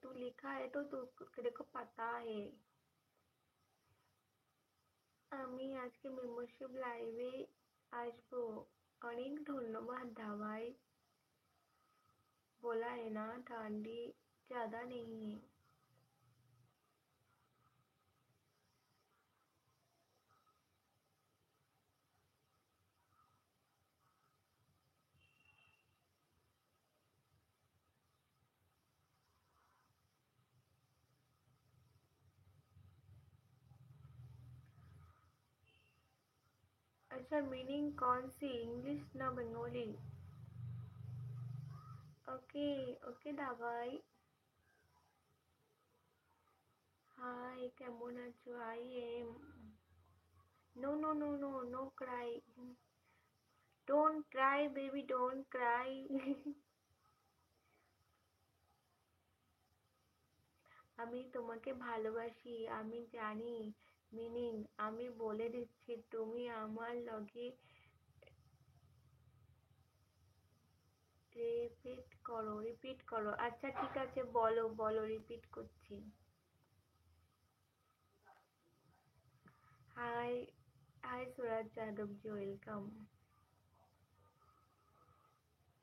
तू लिखा है तो तेरे को पता है। আমি আজকে মেম্বারশিপ লাইভে আসবো। অনেক ধন্যবাদ ধাবাই। बोला है ना ठंडी ज़्यादा नहीं है। अच्छा मीनिंग कौन सी, इंग्लिश ना बंगाली? ओके ओके ধাবাই। হাই কেমন আছো? I am. No no no no no cry. Don't cry baby, don't cry. আমি তোমাকে ভালোবাসি, আমি জানি মিনিং। আমি বলে দিচ্ছি, তুমি আমার লগে রিপিট করো। আচ্ছা ঠিক আছে, বলো বলো, রিপিট করছি। Hi hi Suraj Yadav ji, welcome.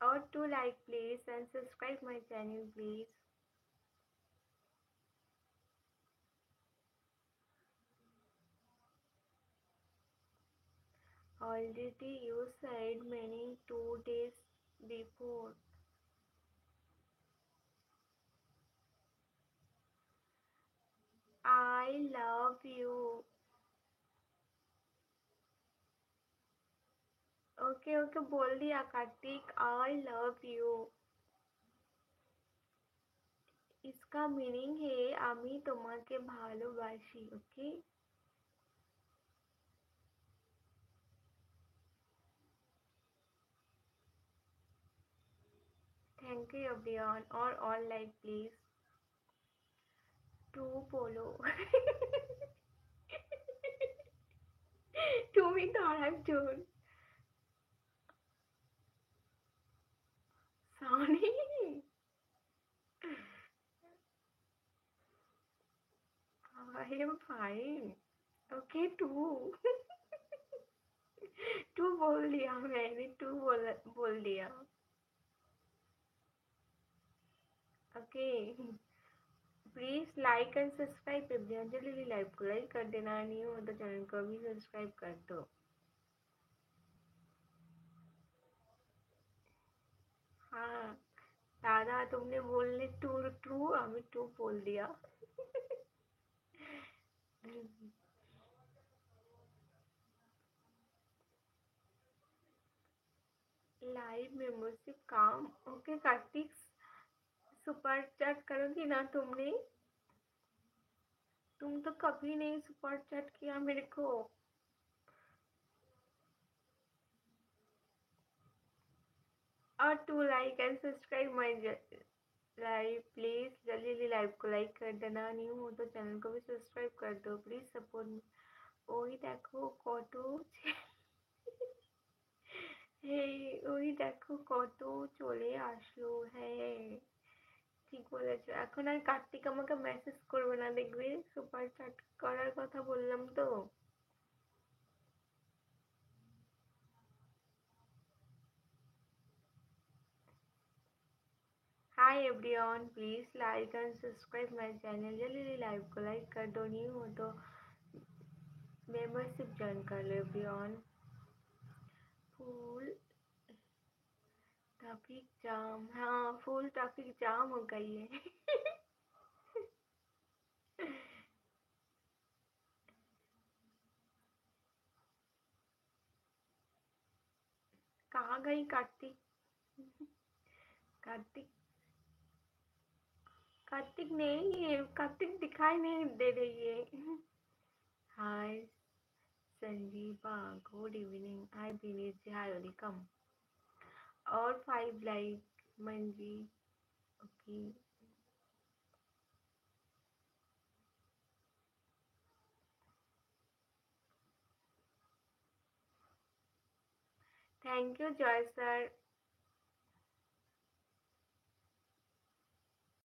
और to like please and subscribe my channel please. Already you said many 2 days before. I love you. Okay okay बोल दिया कार्तिक, आई लव यू। इसका मीनिंग है আমি তোমাকে ভালোবাসি। Okay thank you everyone. और लाइक प्लीज। টু বলো। তুমি তো আরেকজন। Sorry. I am fine. Okay two. Two बोल दिया मैंने, बोल दिया। Okay please like and subscribe everyone. जल्दी लाइव को लाइक कर देना, नहीं हो तो चैनल को भी सब्सक्राइब कर दो। हाँ दादा, तुमने बोलने टू टू, हमें टू बोल दिया। लाइव मेंबरशिप काम। ओके कार्तिक, सुपर चैट करोगी ना तुमने? तुम तो कभी नहीं सुपर चैट किया मेरे को। और to like and subscribe my live please. जल्दी जल्दी लाइव को लाइक कर देना, न्यू हो तो चैनल को भी सब्सक्राइब कर दो प्लीज, सपोर्ट। ওই দেখো কত ওই দেখো কত চলে আসলো। হ্যাঁ ঠিক বলেছো। এখন আর কার্তিক আমাকে মেসেজ করবে না, দেখবে সুপার চ্যাট করার কথা বললাম তো। Hi everyone, please like and subscribe my channel. जल्दी जल्दी लाइव को लाइक कर दो, न्यू हो तो मेंबरशिप ज्वाइन कर लो एवरीवन। फुल ट्रैफिक जाम, हाँ फुल ट्रैफिक जाम हो गई है। कहाँ गई कार्तिक? कार्तिक कार्तिक नहीं है, कार्तिक दिखाई नहीं दे रही है। हाय संजीवा, गुड इवनिंग। हाय दिनेश जी, हाय वेलकम। और 5 like Manji. Okay thank you Joy sir.